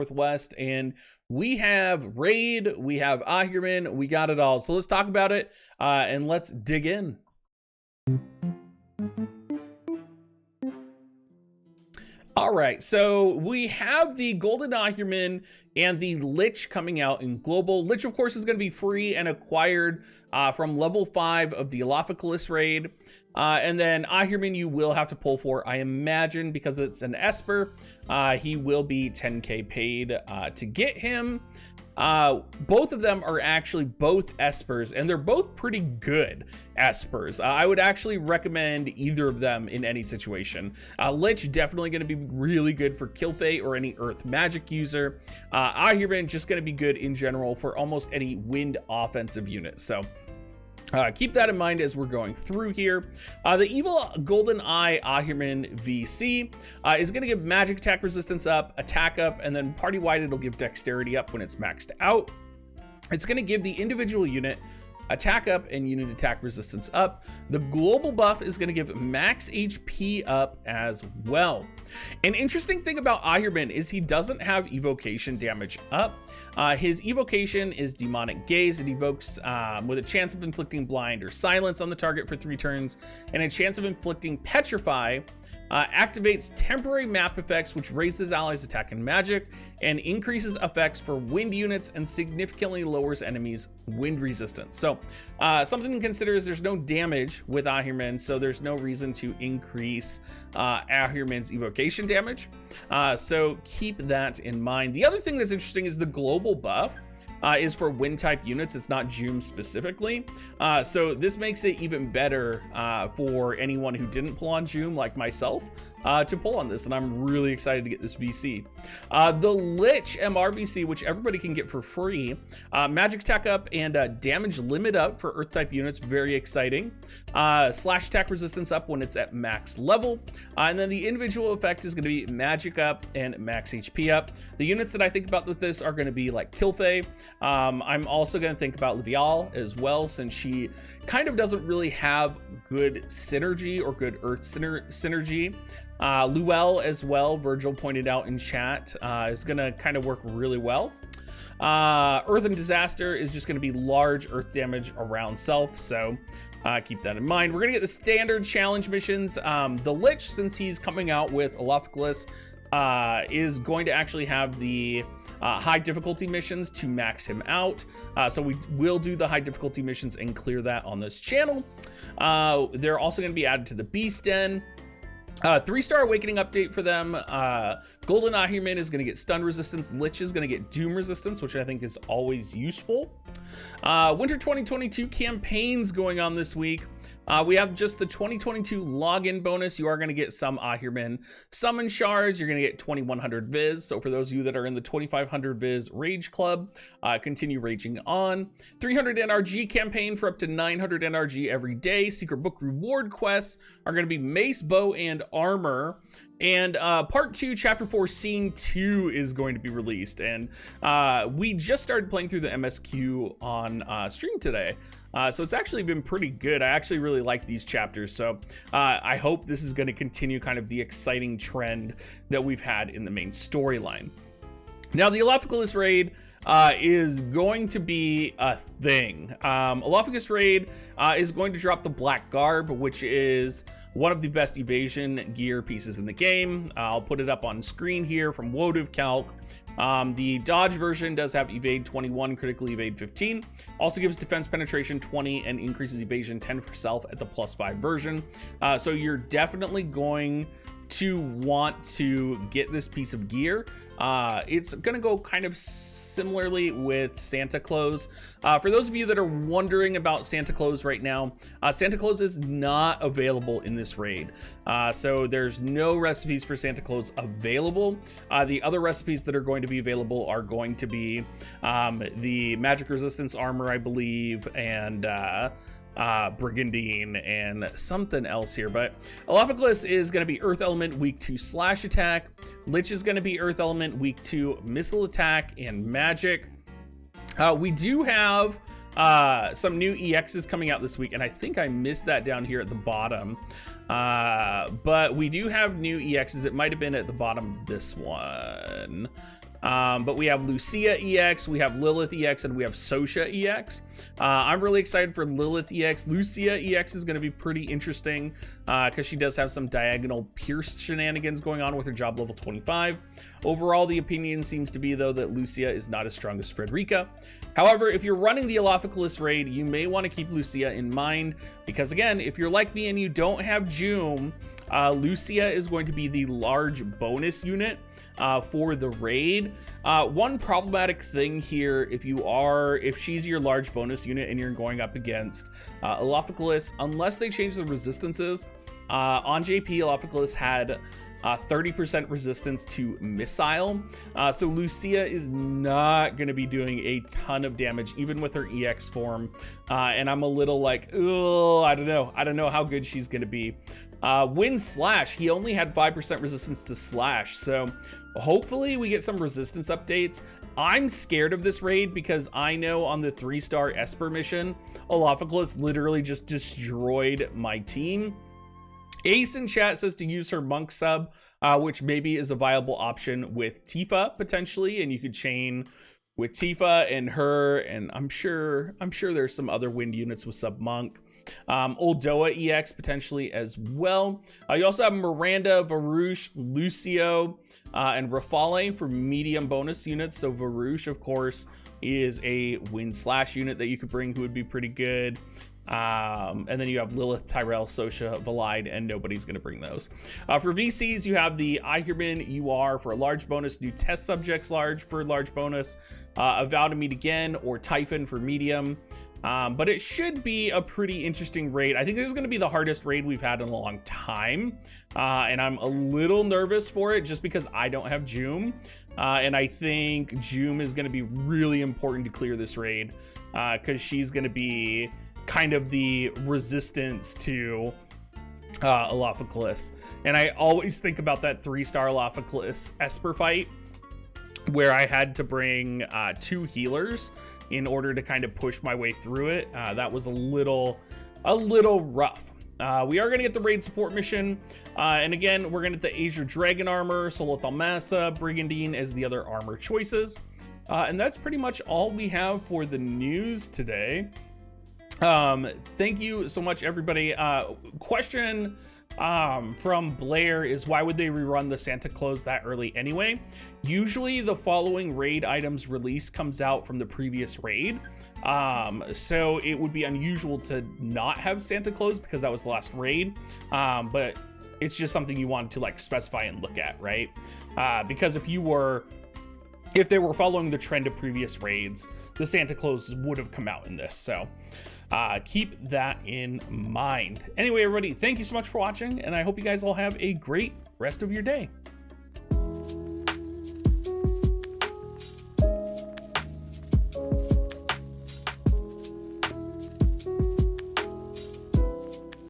Northwest, and we have Raid, we have Ahirman, we got it all. So let's talk about it, and let's dig in. All right, so we have the Golden Ahirman and the Lich coming out in Global. Lich, of course, is going to be free and acquired from level 5 of the Alofolus raid. And then Ahirman you will have to pull for, I imagine, because it's an Esper. He will be 10k paid to get him. Both of them are actually both Espers, and they're both pretty good Espers. I would actually recommend either of them in any situation. Lich definitely going to be really good for Kill Fate or any Earth Magic user. Ahirman just going to be good in general for almost any wind offensive unit. So keep that in mind as we're going through here. The Evil Golden Eye Ahirman VC is going to give magic attack resistance up, attack up, and then party-wide it'll give dexterity up when it's maxed out. It's going to give the individual unit attack up and unit attack resistance up. The global buff is going to give max HP up as well. An interesting thing about Ahirman is he doesn't have evocation damage up. His evocation is Demonic Gaze. It evokes with a chance of inflicting blind or silence on the target for 3 turns, and a chance of inflicting petrify. Activates temporary map effects, which raises allies' attack and magic, and increases effects for wind units and significantly lowers enemies' wind resistance. So something to consider is there's no damage with Ahirman, so there's no reason to increase Ahirman's evocation damage. So keep that in mind. The other thing that's interesting is the global buff is for wind type units. It's not Joom specifically. So this makes it even better for anyone who didn't pull on Joom like myself to pull on this, and I'm really excited to get this VC. The Lich MRVC, which everybody can get for free, magic attack up and damage limit up for Earth type units, very exciting. Slash attack resistance up when it's at max level, and then the individual effect is going to be magic up and max HP up. The units that I think about with this are going to be like Kill Fate. I'm also going to think about Livial as well, since she kind of doesn't really have good synergy or good Earth synergy. Luel as well, Virgil pointed out in chat, is going to kind of work really well. Earth and Disaster is just going to be large Earth damage around self, so keep that in mind. We're going to get the standard challenge missions. The Lich, since he's coming out with Alofolus, is going to actually have the high difficulty missions to max him out. So we will do the high difficulty missions and clear that on this channel. They're also going to be added to the Beast Den. 3-star awakening update for them. Golden Ahirman is going to get stun resistance. Lich is going to get doom resistance, which I think is always useful. Winter 2022 campaigns going on this week. We have just the 2022 login bonus. You are going to get some Ahirman summon shards. You're going to get 2100 Viz. So for those of you that are in the 2500 Viz Rage Club, continue raging on. 300 NRG campaign for up to 900 NRG every day. Secret book reward quests are going to be mace, bow, and armor. And part 2, chapter 4, scene 2 is going to be released. And we just started playing through the MSQ on stream today. So it's actually been pretty good. I actually really like these chapters. So I hope this is going to continue kind of the exciting trend that we've had in the main storyline. Now, the Alofolus raid is going to be a thing. Alofolus raid is going to drop the Black Garb, which is one of the best evasion gear pieces in the game. I'll put it up on screen here from WoTV Calc. The dodge version does have evade 21, critical evade 15. Also gives defense penetration 20 and increases evasion 10 for self at the +5 version. So you're definitely going to want to get this piece of gear. It's gonna go kind of similarly with Santa Claus. For those of you that are wondering about Santa Claus right now, Santa Claus is not available in this raid. So there's no recipes for Santa Claus available. The other recipes that are going to be available are going to be the magic resistance armor, I believe, and Brigandine and something else here. But Alofolus is going to be Earth Element week 2 slash attack. Lich is going to be Earth Element week 2 missile attack and magic. We do have some new EXs coming out this week, and I think I missed that down here at the bottom. But we do have new EXs. It might have been at the bottom of this one. But we have Lucia EX, we have Lilith EX, and we have Socia EX. I'm really excited for Lilith EX. Lucia EX is going to be pretty interesting because she does have some diagonal pierce shenanigans going on with her job level 25. Overall, the opinion seems to be, though, that Lucia is not as strong as Frederica. However, if you're running the Alofolus raid, you may want to keep Lucia in mind because, again, if you're like me and you don't have Joom, Lucia is going to be the large bonus unit for the raid. One problematic thing here, if she's your large bonus unit and you're going up against Alofolus, unless they change the resistances, on JP, Alofolus had 30% resistance to missile. So Lucia is not going to be doing a ton of damage, even with her EX form. And I'm a little like, oh, I don't know how good she's going to be. Wind Slash, he only had 5% resistance to Slash. So hopefully we get some resistance updates. I'm scared of this raid because I know on the 3-star Esper mission, Alofolus literally just destroyed my team. Ace in chat says to use her monk sub, which maybe is a viable option with Tifa potentially, and you could chain with Tifa and her, and I'm sure there's some other wind units with sub monk. Oldoa EX potentially as well. You also have Miranda, Varouche, Lucio, and Rafale for medium bonus units. So Varouche, of course, is a Wind Slash unit that you could bring who would be pretty good. And then you have Lilith, Tyrell, Socia, Valide, and nobody's going to bring those. For VCs, you have the Ahirman UR for a large bonus, new test subjects large for large bonus, a Vow to Meet Again, or Typhon for medium. But it should be a pretty interesting raid. I think this is going to be the hardest raid we've had in a long time. And I'm a little nervous for it just because I don't have Joom. And I think Joom is going to be really important to clear this raid because she's going to be kind of the resistance to Alofolus. And I always think about that 3-star Alofolus Esper fight where I had to bring 2 healers in order to kind of push my way through it. That was a little rough. We are going to get the raid support mission. And again, we're going to get the Azure Dragon armor, Solothal Massa, Brigandine as the other armor choices. And that's pretty much all we have for the news today. Thank you so much, everybody. Question from Blair is, why would they rerun the Santa Claus that early anyway? Usually the following raid items release comes out from the previous raid. So it would be unusual to not have Santa Claus because that was the last raid. But it's just something you wanted to like specify and look at, right? Because if they were following the trend of previous raids, the Santa Claus would have come out in this. So keep that in mind. Anyway, everybody, thank you so much for watching, and I hope you guys all have a great rest of your day.